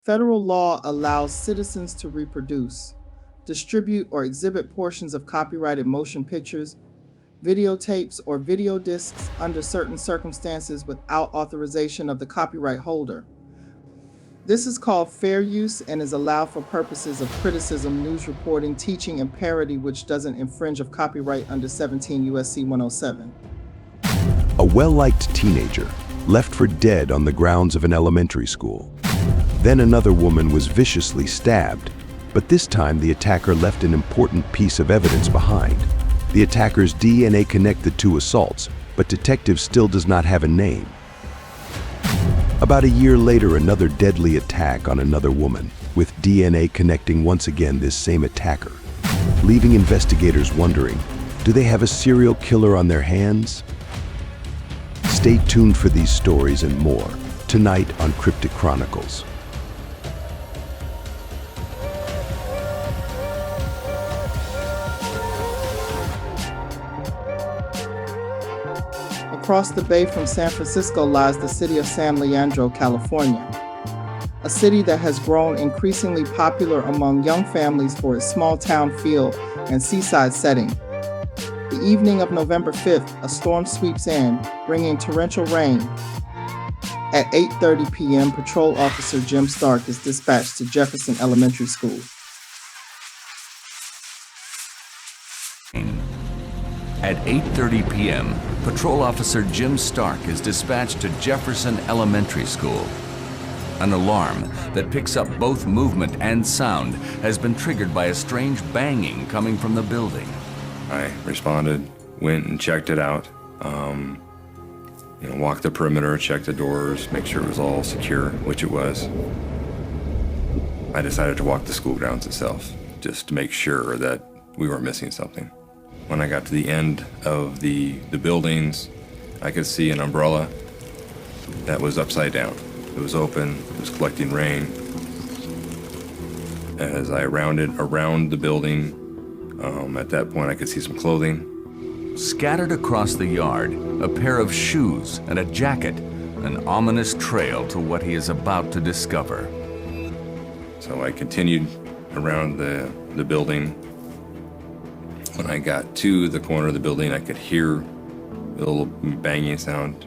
Federal law allows citizens to reproduce, distribute, or exhibit portions of copyrighted motion pictures, videotapes, or video discs under certain circumstances without authorization of the copyright holder. This is called fair use and is allowed for purposes of criticism, news reporting, teaching, and parody, which doesn't infringe of copyright under 17 U.S.C. 107. A well-liked teenager left for dead on the grounds of an elementary school. Then another woman was viciously stabbed, but this time the attacker left an important piece of evidence behind. The attacker's DNA connects the two assaults, but detective still does not have a name. About a year later, another deadly attack on another woman, with DNA connecting once again this same attacker, leaving investigators wondering, do they have a serial killer on their hands? Stay tuned for these stories and more, tonight on Cryptic Chronicles. Across the bay from San Francisco lies the city of San Leandro, California, a city that has grown increasingly popular among young families for its small-town feel and seaside setting. The evening of November 5th, a storm sweeps in, bringing torrential rain. At 8:30 p.m., Patrol Officer Jim Stark is dispatched to Jefferson Elementary School. At 8:30 p.m., Patrol Officer Jim Stark is dispatched to Jefferson Elementary School. An alarm that picks up both movement and sound has been triggered by a strange banging coming from the building. I responded, went and checked it out. Walked the perimeter, checked the doors, make sure it was all secure, which it was. I decided to walk the school grounds itself, just to make sure that we weren't missing something. When I got to the end of the buildings, I could see an umbrella that was upside down. It was open, it was collecting rain. As I rounded around the building, at that point I could see some clothing. Scattered across the yard, a pair of shoes and a jacket, an ominous trail to what he is about to discover. So I continued around the building. When I got to the corner of the building, I could hear a little banging sound.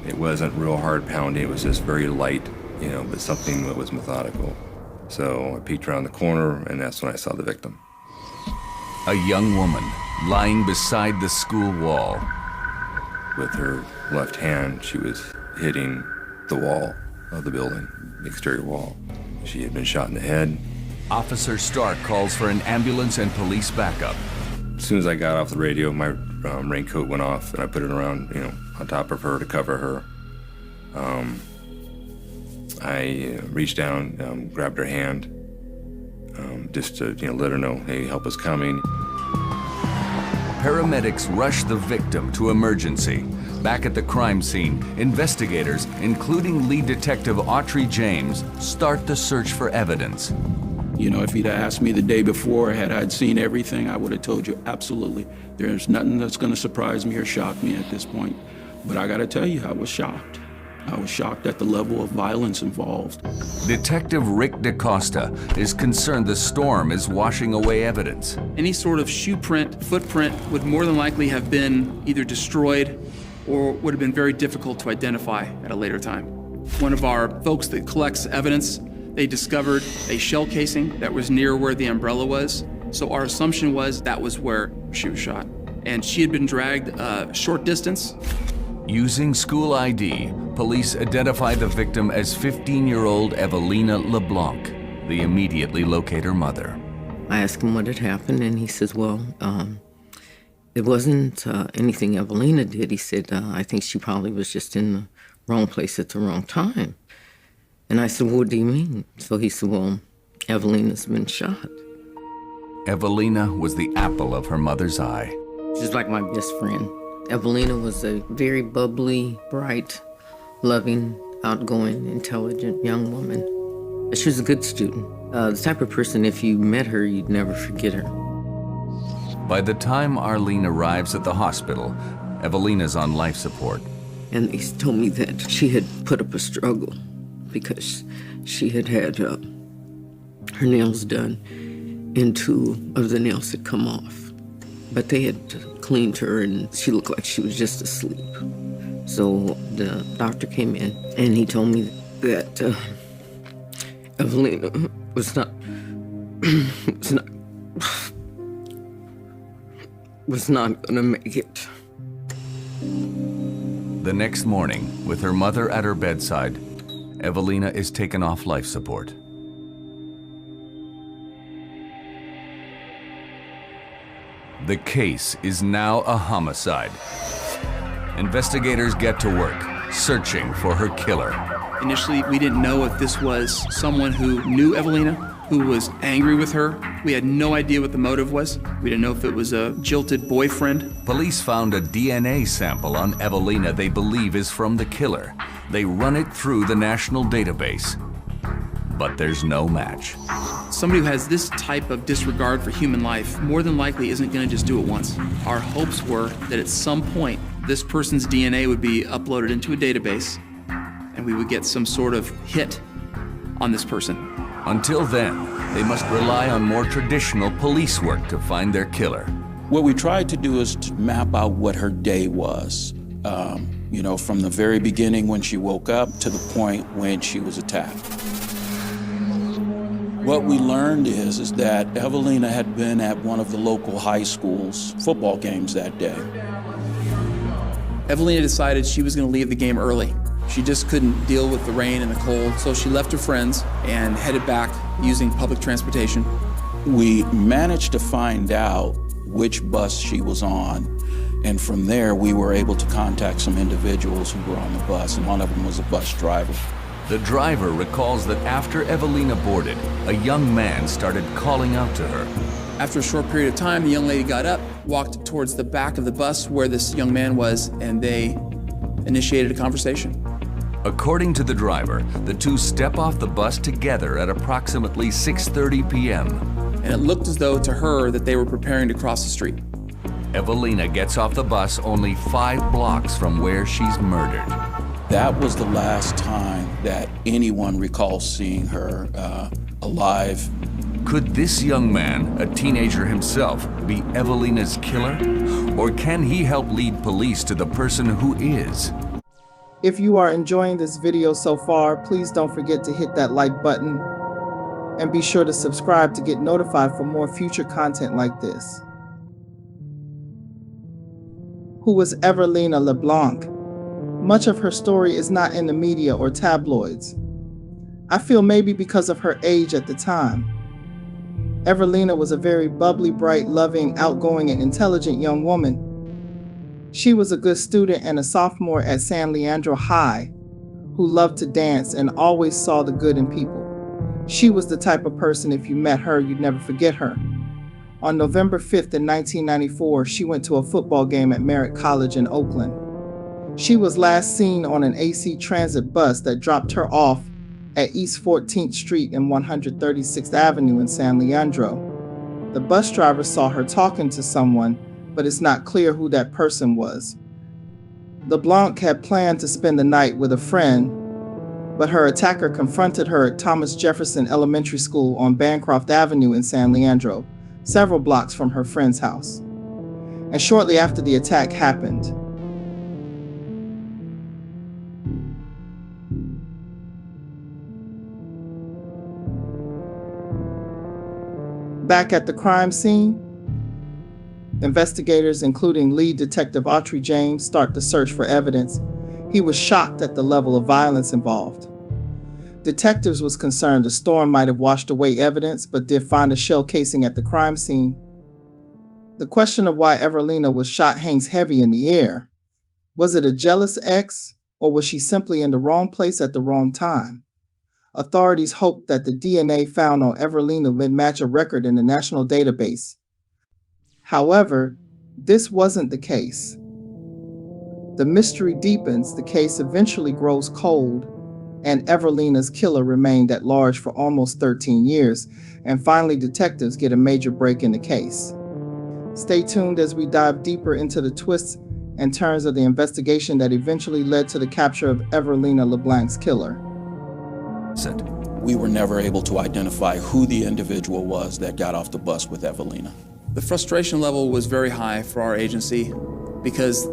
It wasn't real hard pounding, it was just very light, but something that was methodical. So I peeked around the corner, and that's when I saw the victim. A young woman lying beside the school wall. With her left hand, she was hitting the wall of the building, the exterior wall. She had been shot in the head. Officer Stark calls for an ambulance and police backup. As soon as I got off the radio, my raincoat went off, and I put it around, on top of her to cover her. I reached down, grabbed her hand, just to let her know, hey, help is coming. Paramedics rush the victim to emergency. Back at the crime scene, investigators, including lead detective Autry James, start the search for evidence. If he'd asked me the day before, had I seen everything, I would have told you absolutely. There's nothing that's going to surprise me or shock me at this point. But I got to tell you, I was shocked. I was shocked at the level of violence involved. Detective Rick DaCosta is concerned the storm is washing away evidence. Any sort of shoe print, footprint would more than likely have been either destroyed or would have been very difficult to identify at a later time. One of our folks that collects evidence, they discovered a shell casing that was near where the umbrella was. So our assumption was that was where she was shot. And she had been dragged a short distance. Using school ID, police identify the victim as 15-year-old Evelina LeBlanc. They immediately locate her mother. I asked him what had happened, and he says, well, it wasn't anything Evelina did. He said, I think she probably was just in the wrong place at the wrong time. And I said, well, what do you mean? So he said, well, Evelina's been shot. Evelina was the apple of her mother's eye. She's like my best friend. Evelina was a very bubbly, bright, loving, outgoing, intelligent young woman. She was a good student. The type of person, if you met her, you'd never forget her. By the time Arlene arrives at the hospital, Evelina's on life support. And they told me that she had put up a struggle because She had had her nails done, and 2 of the nails had come off. But they had cleaned her, and she looked like she was just asleep. So the doctor came in, and he told me that Evelina was not gonna make it. The next morning, with her mother at her bedside, Evelina is taken off life support. The case is now a homicide. Investigators get to work, searching for her killer. Initially, we didn't know if this was someone who knew Evelina, who was angry with her. We had no idea what the motive was. We didn't know if it was a jilted boyfriend. Police found a DNA sample on Evelina they believe is from the killer. They run it through the national database, but there's no match. Somebody who has this type of disregard for human life more than likely isn't going to just do it once. Our hopes were that at some point, this person's DNA would be uploaded into a database and we would get some sort of hit on this person. Until then, they must rely on more traditional police work to find their killer. What we tried to do is to map out what her day was, from the very beginning when she woke up to the point when she was attacked. What we learned is that Evelina had been at one of the local high schools' football games that day. Evelina decided she was going to leave the game early. She just couldn't deal with the rain and the cold, so she left her friends and headed back using public transportation. We managed to find out which bus she was on, and from there we were able to contact some individuals who were on the bus, and one of them was a bus driver. The driver recalls that after Evelina boarded, a young man started calling out to her. After a short period of time, the young lady got up, walked towards the back of the bus where this young man was, and they initiated a conversation. According to the driver, the two step off the bus together at approximately 6:30 p.m. And it looked as though to her that they were preparing to cross the street. Evelina gets off the bus only 5 blocks from where she's murdered. That was the last time that anyone recalls seeing her alive. Could this young man, a teenager himself, be Evelina's killer? Or can he help lead police to the person who is? If you are enjoying this video so far, please don't forget to hit that like button and be sure to subscribe to get notified for more future content like this. Who was Evelina LeBlanc? Much of her story is not in the media or tabloids. I feel maybe because of her age at the time. Evelina was a very bubbly, bright, loving, outgoing, and intelligent young woman. She was a good student and a sophomore at San Leandro High who loved to dance and always saw the good in people. She was the type of person if you met her, you'd never forget her. On November 5th in 1994, she went to a football game at Merritt College in Oakland. She was last seen on an AC Transit bus that dropped her off at East 14th Street and 136th Avenue in San Leandro. The bus driver saw her talking to someone, but it's not clear who that person was. LeBlanc had planned to spend the night with a friend, but her attacker confronted her at Thomas Jefferson Elementary School on Bancroft Avenue in San Leandro, several blocks from her friend's house. And shortly after the attack happened, back at the crime scene, investigators, including lead detective Autry James, start the search for evidence. He was shocked at the level of violence involved. Detectives was concerned a storm might have washed away evidence, but did find a shell casing at the crime scene. The question of why Evelina was shot hangs heavy in the air. Was it a jealous ex, or was she simply in the wrong place at the wrong time? Authorities hoped that the DNA found on Evelina would match a record in the national database. However, this wasn't the case. The mystery deepens, the case eventually grows cold, and Evelina's killer remained at large for almost 13 years, and finally detectives get a major break in the case. Stay tuned as we dive deeper into the twists and turns of the investigation that eventually led to the capture of Evelina LeBlanc's killer. we were never able to identify who the individual was that got off the bus with Evelina. The frustration level was very high for our agency because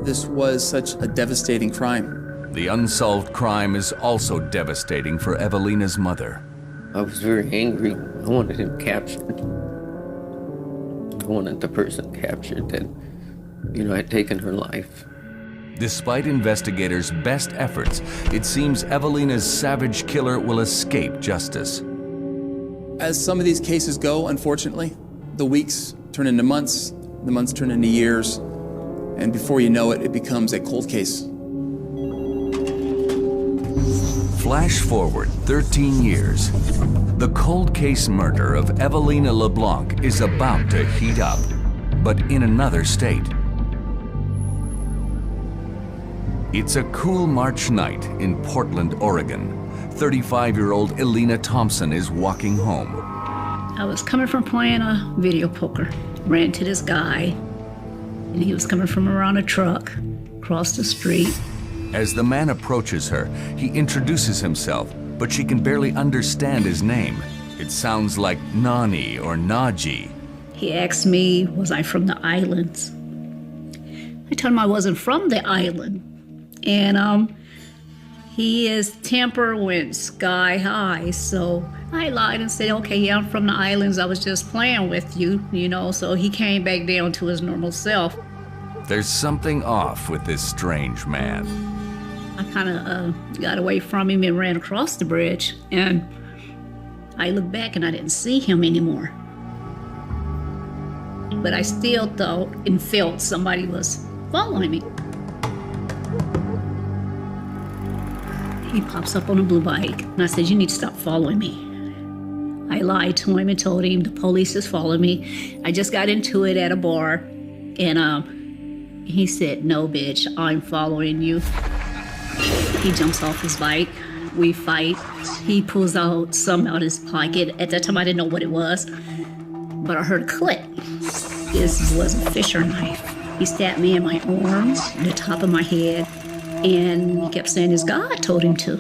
this was such a devastating crime. The unsolved crime is also devastating for Evelina's mother. I was very angry. I wanted him captured. I wanted the person captured that, had taken her life. Despite investigators' best efforts, it seems Evelina's savage killer will escape justice. As some of these cases go, unfortunately, the weeks turn into months, the months turn into years, and before you know it, it becomes a cold case. Flash forward 13 years. The cold case murder of Evelina LeBlanc is about to heat up, but in another state. It's a cool March night in Portland, Oregon. 35-year-old Elena Thompson is walking home. I was coming from playing a video poker. Ran into this guy, and he was coming from around a truck, across the street. As the man approaches her, he introduces himself, but she can barely understand his name. It sounds like Nani or Naji. He asked me, was I from the islands? I told him I wasn't from the island. And his temper went sky high, so I lied and said, okay, yeah, I'm from the islands. I was just playing with you, so he came back down to his normal self. There's something off with this strange man. I kind of got away from him and ran across the bridge, and I looked back and I didn't see him anymore. But I still thought and felt somebody was following me. He pops up on a blue bike, and I said, you need to stop following me. I lied to him and told him the police is following me. I just got into it at a bar, and he said, no, bitch, I'm following you. He jumps off his bike. We fight. He pulls out something out of his pocket. At that time, I didn't know what it was, but I heard a click. This was a Fisher knife. He stabbed me in my arm, the top of my head, and he kept saying his God told him to.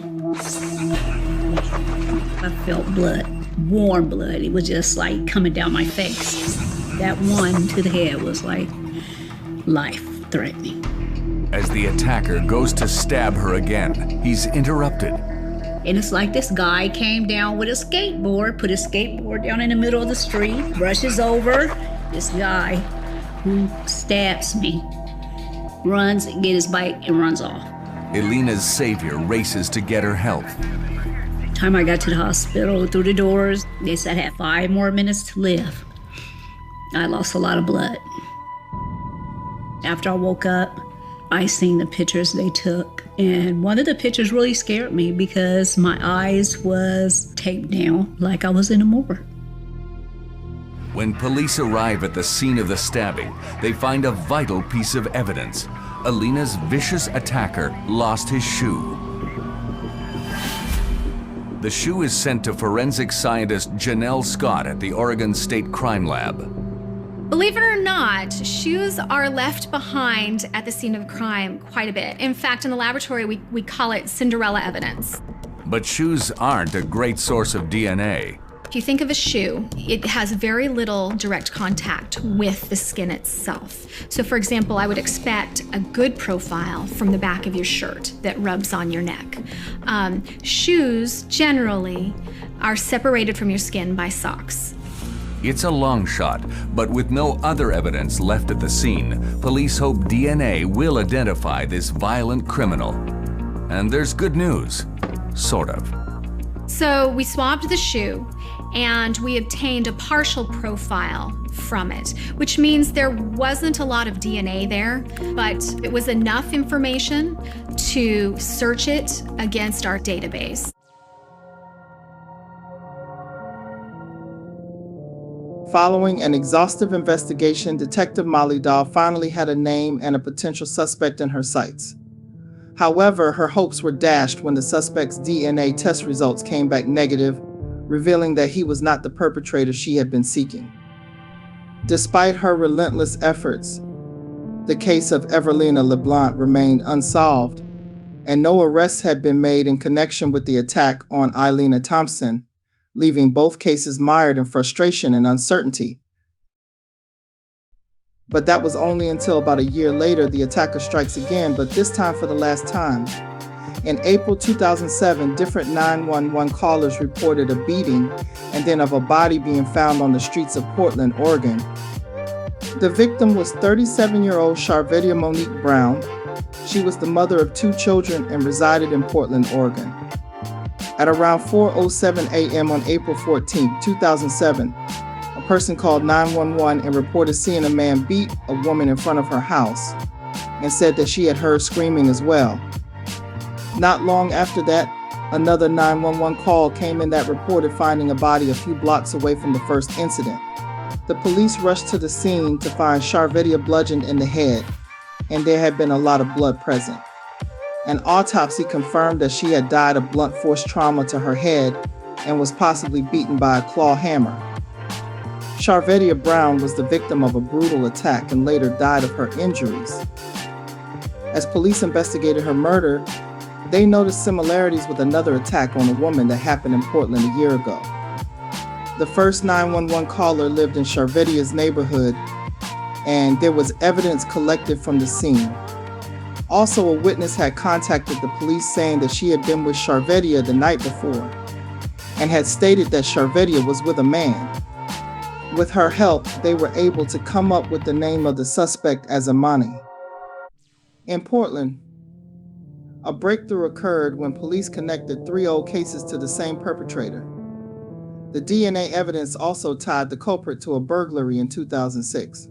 I felt blood, warm blood. It was just like coming down my face. That one to the head was like life-threatening. As the attacker goes to stab her again, he's interrupted. And it's like this guy came down with a skateboard, put his skateboard down in the middle of the street, brushes over. This guy who stabs me runs and gets his bike and runs off. Elena's savior races to get her help. Time I got to the hospital, through the doors, they said I had 5 more minutes to live. I lost a lot of blood. After I woke up, I seen the pictures they took, and one of the pictures really scared me because my eyes was taped down like I was in a morgue. When police arrive at the scene of the stabbing, they find a vital piece of evidence. Elena's vicious attacker lost his shoe. The shoe is sent to forensic scientist Janelle Scott at the Oregon State Crime Lab. Believe it or not, shoes are left behind at the scene of crime quite a bit. In fact, in the laboratory, we call it Cinderella evidence. But shoes aren't a great source of DNA. If you think of a shoe, it has very little direct contact with the skin itself. So for example, I would expect a good profile from the back of your shirt that rubs on your neck. Shoes generally are separated from your skin by socks. It's a long shot, but with no other evidence left at the scene, police hope DNA will identify this violent criminal. And there's good news, sort of. So we swabbed the shoe, and we obtained a partial profile from it, which means there wasn't a lot of DNA there, but it was enough information to search it against our database. Following an exhaustive investigation, Detective Molly Dahl finally had a name and a potential suspect in her sights. However, her hopes were dashed when the suspect's DNA test results came back negative, revealing that he was not the perpetrator she had been seeking. Despite her relentless efforts, the case of Evelina LeBlanc remained unsolved, and no arrests had been made in connection with the attack on Evelina Thompson, leaving both cases mired in frustration and uncertainty. But that was only until about a year later the attacker strikes again, but this time for the last time. In April 2007, different 911 callers reported a beating and then of a body being found on the streets of Portland, Oregon. The victim was 37-year-old Charvetia Monique Brown. She was the mother of 2 children and resided in Portland, Oregon. At around 4:07 a.m. on April 14, 2007, a person called 911 and reported seeing a man beat a woman in front of her house and said that she had heard screaming as well. Not long after that, another 911 call came in that reported finding a body a few blocks away from the first incident. The police rushed to the scene to find Charvetia bludgeoned in the head, and there had been a lot of blood present. An autopsy confirmed that she had died of blunt force trauma to her head and was possibly beaten by a claw hammer. Charvetia Brown was the victim of a brutal attack and later died of her injuries. As police investigated her murder, they noticed similarities with another attack on a woman that happened in Portland a year ago. The first 911 caller lived in Charvetia's neighborhood, and there was evidence collected from the scene. Also, a witness had contacted the police saying that she had been with Charvetia the night before and had stated that Charvetia was with a man. With her help, they were able to come up with the name of the suspect as Imani. In Portland, a breakthrough occurred when police connected 3 old cases to the same perpetrator. The DNA evidence also tied the culprit to a burglary in 2006.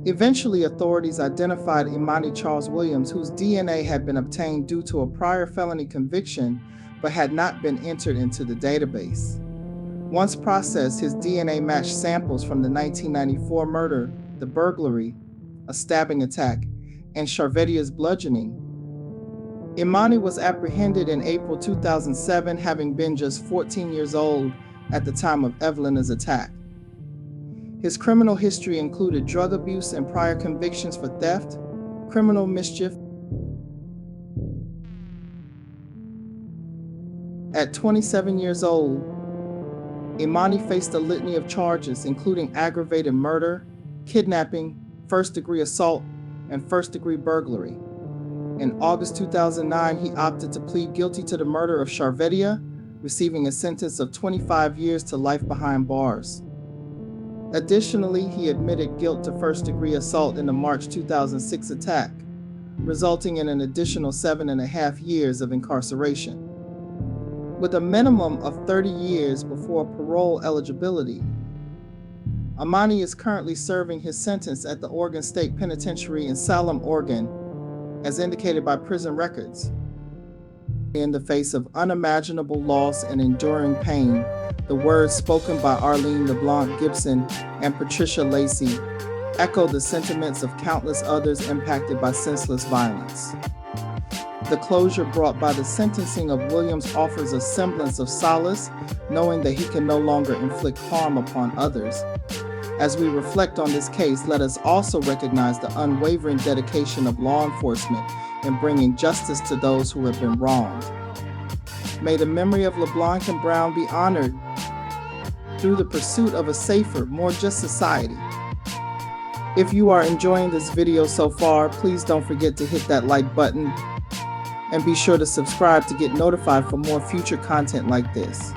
Eventually, authorities identified Imani Charles Williams, whose DNA had been obtained due to a prior felony conviction but had not been entered into the database. Once processed, his DNA matched samples from the 1994 murder, the burglary, a stabbing attack, and Charvetia's bludgeoning. Imani was apprehended in April 2007, having been just 14 years old at the time of Evelina's attack. His criminal history included drug abuse and prior convictions for theft, criminal mischief. At 27 years old, Imani faced a litany of charges, including aggravated murder, kidnapping, first-degree assault, and first-degree burglary. In August 2009, he opted to plead guilty to the murder of Charvetia, receiving a sentence of 25 years to life behind bars. Additionally, he admitted guilt to first-degree assault in the March 2006 attack, resulting in an additional 7.5 years of incarceration. With a minimum of 30 years before parole eligibility, Imani is currently serving his sentence at the Oregon State Penitentiary in Salem, Oregon, as indicated by prison records. In the face of unimaginable loss and enduring pain, the words spoken by Evelina LeBlanc Gibson and Patricia Lacey echo the sentiments of countless others impacted by senseless violence. The closure brought by the sentencing of Williams offers a semblance of solace, knowing that he can no longer inflict harm upon others. As we reflect on this case, let us also recognize the unwavering dedication of law enforcement in bringing justice to those who have been wronged. May the memory of LeBlanc and Brown be honored through the pursuit of a safer, more just society. If you are enjoying this video so far, please don't forget to hit that like button and be sure to subscribe to get notified for more future content like this.